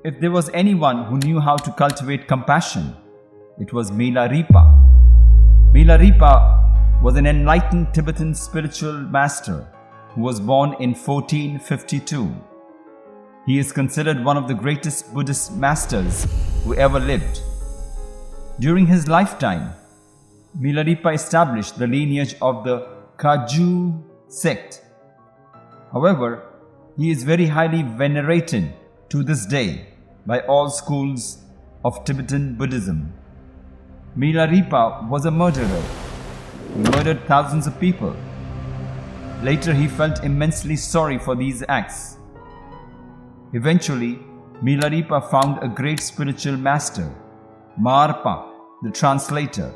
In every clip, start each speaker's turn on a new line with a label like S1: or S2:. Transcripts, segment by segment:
S1: If there was anyone who knew how to cultivate compassion, it was Milarepa. Milarepa was an enlightened Tibetan spiritual master who was born in 1452. He is considered one of the greatest Buddhist masters who ever lived. During his lifetime, Milarepa established the lineage of the Kagyu sect. However, he is very highly venerated to this day by all schools of Tibetan Buddhism. Milarepa was a murderer. He murdered thousands of people. Later, he felt immensely sorry for these acts. Eventually, Milarepa found a great spiritual master, Milarepa, the translator,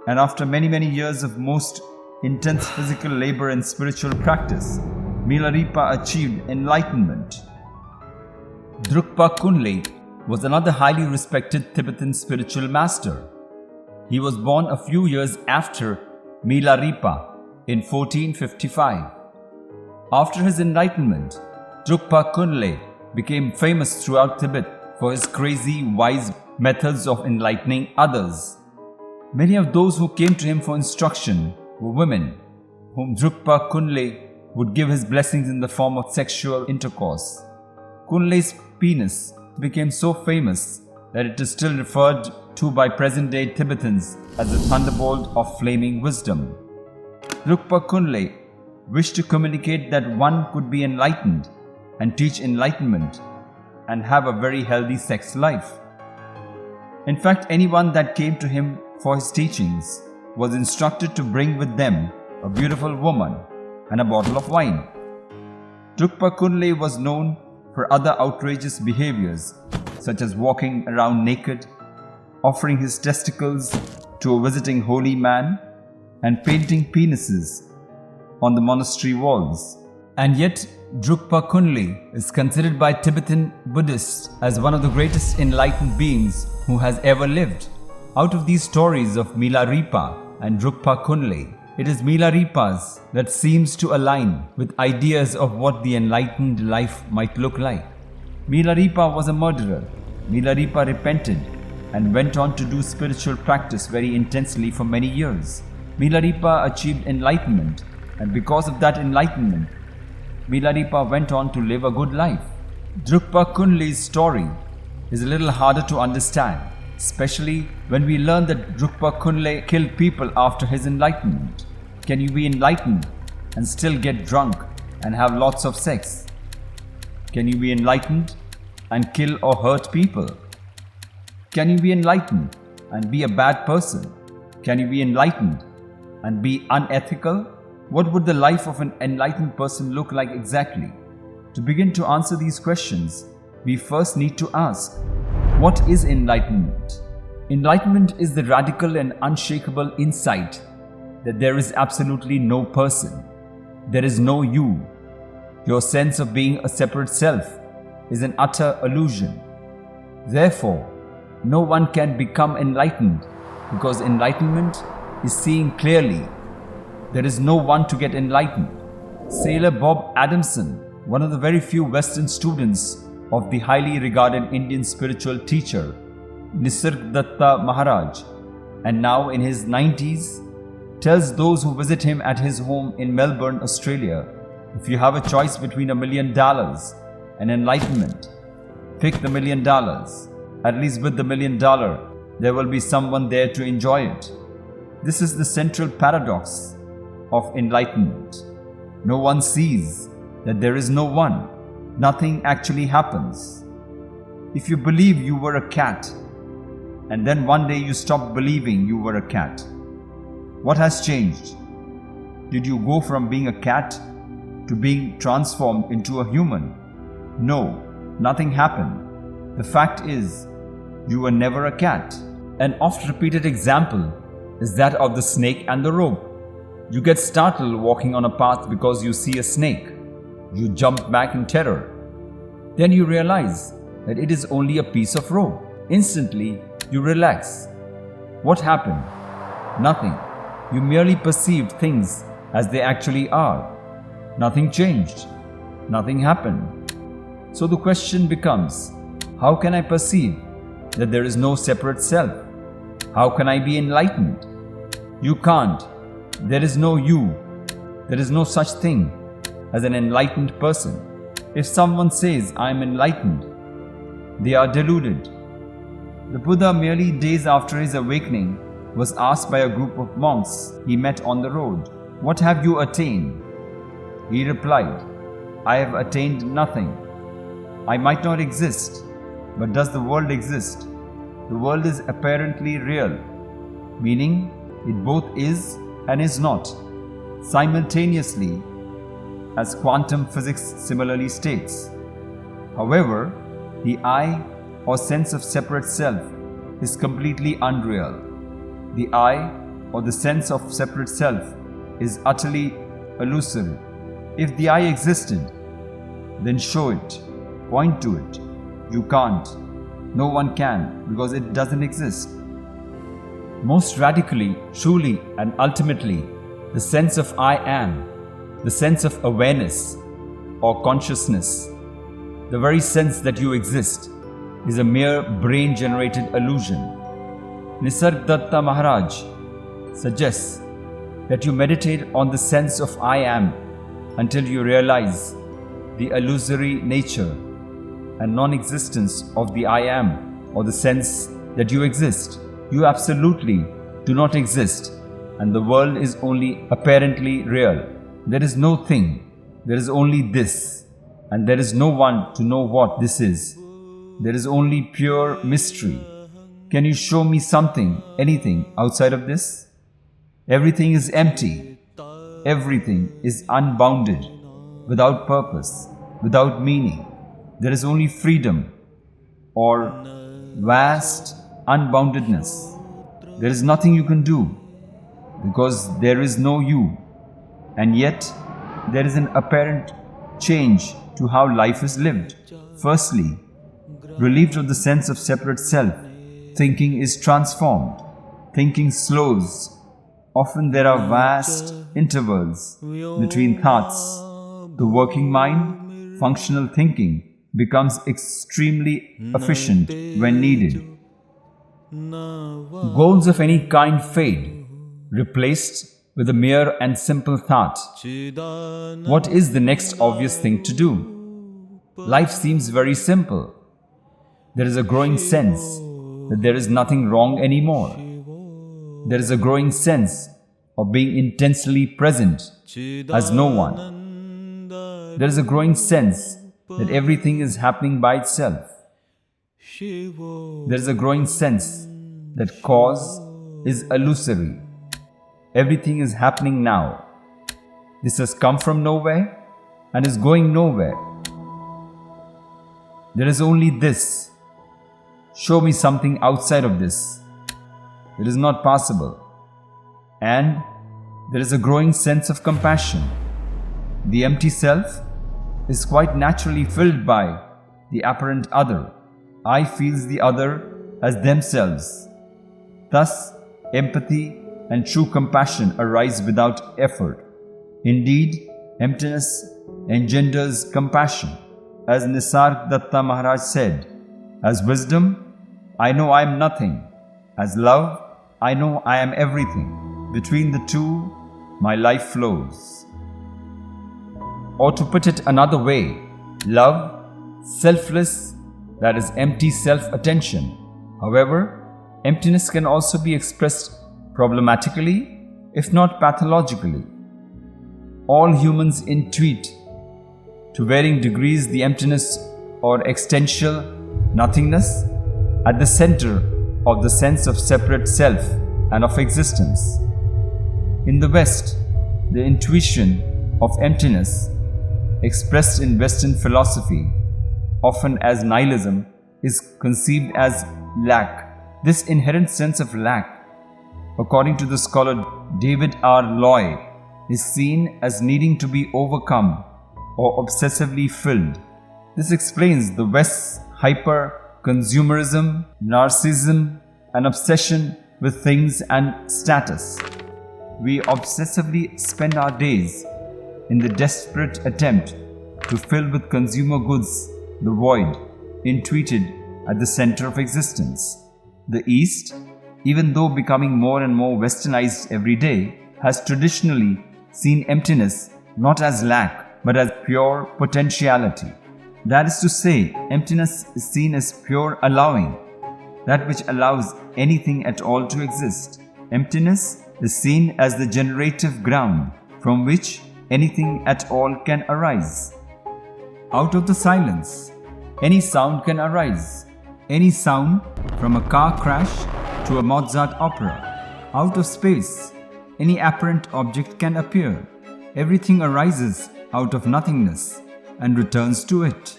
S1: and after many years of most intense physical labor and spiritual practice, Milarepa achieved enlightenment. Drukpa Kunle was another highly respected Tibetan spiritual master. He was born a few years after Milarepa in 1455. After his enlightenment, Drukpa Kunle became famous throughout Tibet for his crazy, wise methods of enlightening others. Many of those who came to him for instruction were women, whom Drukpa Kunle would give his blessings in the form of sexual intercourse. Kunle's penis became so famous that it is still referred to by present-day Tibetans as the thunderbolt of flaming wisdom. Drukpa Kunle wished to communicate that one could be enlightened and teach enlightenment and have a very healthy sex life. In fact, anyone that came to him for his teachings was instructed to bring with them a beautiful woman and a bottle of wine. Drukpa Kunle was known for other outrageous behaviors such as walking around naked, offering his testicles to a visiting holy man, and painting penises on the monastery walls. And yet, Drukpa Kunle is considered by Tibetan Buddhists as one of the greatest enlightened beings who has ever lived. Out of these stories of Milarepa and Drukpa Kunle, it is Milarepa's that seems to align with ideas of what the enlightened life might look like. Milarepa was a murderer. Milarepa repented and went on to do spiritual practice very intensely for many years. Milarepa achieved enlightenment, and because of that enlightenment, Milarepa went on to live a good life. Drukpa Kunle's story is a little harder to understand, especially when we learn that Drukpa Kunle killed people after his enlightenment. Can you be enlightened and still get drunk and have lots of sex? Can you be enlightened and kill or hurt people? Can you be enlightened and be a bad person? Can you be enlightened and be unethical? What would the life of an enlightened person look like exactly? To begin to answer these questions, we first need to ask, what is enlightenment? Enlightenment is the radical and unshakable insight that there is absolutely no person. There is no you. Your sense of being a separate self is an utter illusion. Therefore, no one can become enlightened because enlightenment is seeing clearly. There is no one to get enlightened. Sailor Bob Adamson, one of the very few Western students of the highly regarded Indian spiritual teacher, Nisargadatta Maharaj, and now in his 90s, tells those who visit him at his home in Melbourne, Australia, if you have a choice between $1 million and enlightenment, pick the $1 million. At least with the $1 million, there will be someone there to enjoy it. This is the central paradox of enlightenment. No one sees that there is no one. Nothing actually happens. If you believe you were a cat, and then one day you stopped believing you were a cat, what has changed? Did you go from being a cat to being transformed into a human? No, nothing happened. The fact is, you were never a cat. An oft-repeated example is that of the snake and the rope. You get startled walking on a path because you see a snake. You jump back in terror. Then you realize that it is only a piece of rope. Instantly, you relax. What happened? Nothing. You merely perceived things as they actually are. Nothing changed. Nothing happened. So the question becomes, How can I perceive that there is no separate self? How can I be enlightened? You can't. There is no you. There is no such thing as an enlightened person. If someone says, I am enlightened, they are deluded. The Buddha, merely days after his awakening, was asked by a group of monks he met on the road, "What have you attained?" He replied, "I have attained nothing. I might not exist, but does the world exist? The world is apparently real, meaning it both is and is not, simultaneously, as quantum physics similarly states. However, the I or sense of separate self is completely unreal. The I or the sense of separate self is utterly illusory. If the I existed, then show it, point to it. You can't. No one can, because it doesn't exist." Most radically, truly, and ultimately, the sense of I am, the sense of awareness or consciousness, the very sense that you exist, is a mere brain-generated illusion. Nisargadatta Maharaj suggests that you meditate on the sense of I am until you realize the illusory nature and non-existence of the I am, or the sense that you exist. You absolutely do not exist, and the world is only apparently real. There is no thing, there is only this, and there is no one to know what this is. There is only pure mystery. Can you show me something, anything outside of this? Everything is empty. Everything is unbounded, without purpose, without meaning. There is only freedom, or vast unboundedness. There is nothing you can do, because there is no you. And yet, there is an apparent change to how life is lived. Firstly, relieved of the sense of separate self, thinking is transformed. Thinking slows. Often there are vast intervals between thoughts. The working mind, functional thinking, becomes extremely efficient when needed. Goals of any kind fade, replaced with a mere and simple thought. What is the next obvious thing to do? Life seems very simple. There is a growing sense that there is nothing wrong anymore. There is a growing sense of being intensely present as no one. There is a growing sense that everything is happening by itself. There is a growing sense that cause is illusory. Everything is happening now. This has come from nowhere and is going nowhere. There is only this. Show me something outside of this. It is not possible. And there is a growing sense of compassion. The empty self is quite naturally filled by the apparent other. I feels the other as themselves. Thus, empathy and true compassion arise without effort. Indeed, emptiness engenders compassion. As Nisargadatta Maharaj said, as wisdom, I know I am nothing. As love, I know I am everything. Between the two, my life flows. Or to put it another way, love, selfless, that is empty self-attention. However, emptiness can also be expressed problematically, if not pathologically. All humans intuit to varying degrees the emptiness or existential nothingness at the center of the sense of separate self and of existence. In the West, the intuition of emptiness, expressed in Western philosophy, often as nihilism, is conceived as lack. This inherent sense of lack, according to the scholar David R. Loy, is seen as needing to be overcome or obsessively filled. This explains the West's hyper-consumerism, narcissism, and obsession with things and status. We obsessively spend our days in the desperate attempt to fill with consumer goods the void, intuited at the center of existence. The East, even though becoming more and more westernized every day, has traditionally seen emptiness not as lack but as pure potentiality. That is to say, emptiness is seen as pure allowing, that which allows anything at all to exist. Emptiness is seen as the generative ground from which anything at all can arise. Out of the silence, any sound can arise. Any sound, from a car crash to a Mozart opera. Out of space, any apparent object can appear. Everything arises out of nothingness and returns to it.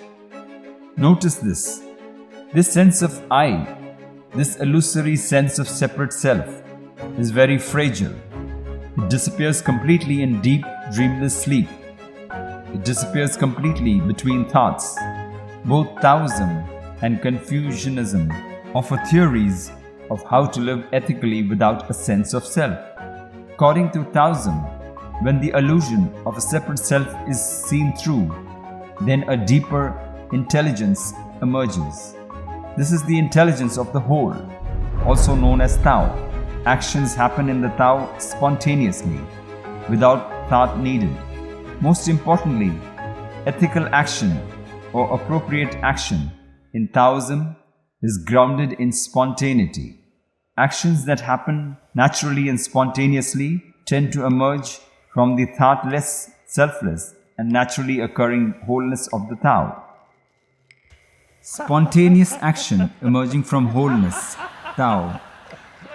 S1: Notice this. This sense of I, this illusory sense of separate self, is very fragile. It disappears completely in deep, dreamless sleep. It disappears completely between thoughts. Both Taoism and Confucianism offer theories of how to live ethically without a sense of self. According to Taoism, when the illusion of a separate self is seen through, then a deeper intelligence emerges. This is the intelligence of the whole, also known as Tao. Actions happen in the Tao spontaneously, without thought needed. Most importantly, ethical action or appropriate action in Taoism is grounded in spontaneity. Actions that happen naturally and spontaneously tend to emerge from the thoughtless, selfless, and naturally occurring wholeness of the Tao. Spontaneous action emerging from wholeness, Tao,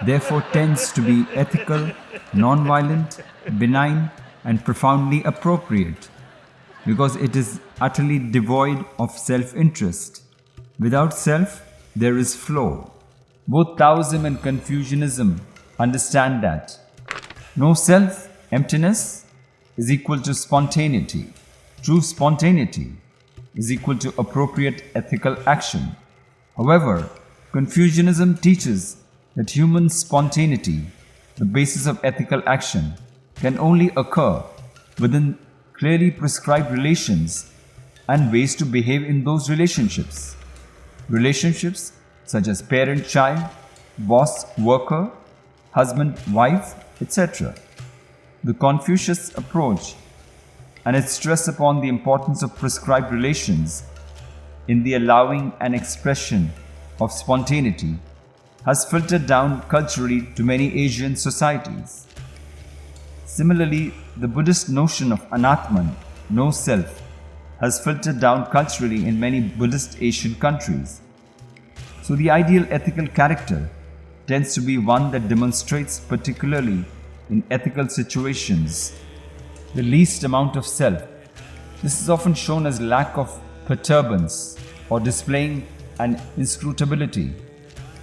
S1: therefore tends to be ethical, non-violent, benign, and profoundly appropriate, because it is utterly devoid of self-interest. Without self, there is flow. Both Taoism and Confucianism understand that no self, emptiness, is equal to spontaneity. True spontaneity is equal to appropriate ethical action. However, Confucianism teaches that human spontaneity, the basis of ethical action, can only occur within clearly prescribed relations and ways to behave in those relationships. Relationships such as parent-child, boss-worker, husband-wife, etc. The Confucius approach and its stress upon the importance of prescribed relations in the allowing and expression of spontaneity has filtered down culturally to many Asian societies. Similarly, the Buddhist notion of Anatman, no self, has filtered down culturally in many Buddhist Asian countries. So the ideal ethical character tends to be one that demonstrates, particularly in ethical situations, the least amount of self. This is often shown as lack of perturbance or displaying an inscrutability,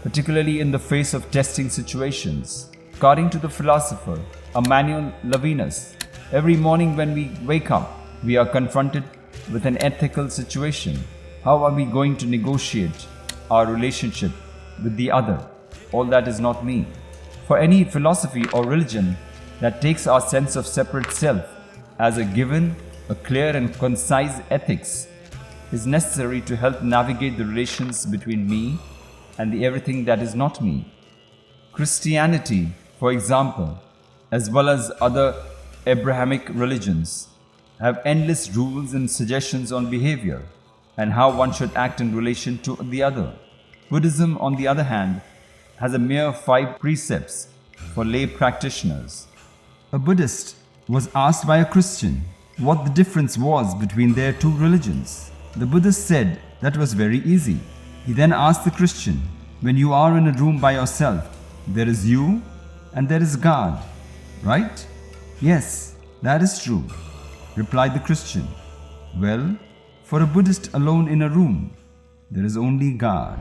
S1: particularly in the face of testing situations. According to the philosopher Emmanuel Levinas, every morning when we wake up, we are confronted with an ethical situation. How are we going to negotiate our relationship with the other? All that is not me. For any philosophy or religion that takes our sense of separate self as a given, a clear and concise ethics is necessary to help navigate the relations between me and the everything that is not me. Christianity, for example, as well as other Abrahamic religions, have endless rules and suggestions on behavior and how one should act in relation to the other. Buddhism, on the other hand, has a mere 5 precepts for lay practitioners. A Buddhist was asked by a Christian what the difference was between their 2 religions. The Buddhist said that was very easy. He then asked the Christian, when you are in a room by yourself, there is you and there is God, right? Yes, that is true, replied the Christian. Well, for a Buddhist alone in a room, there is only God.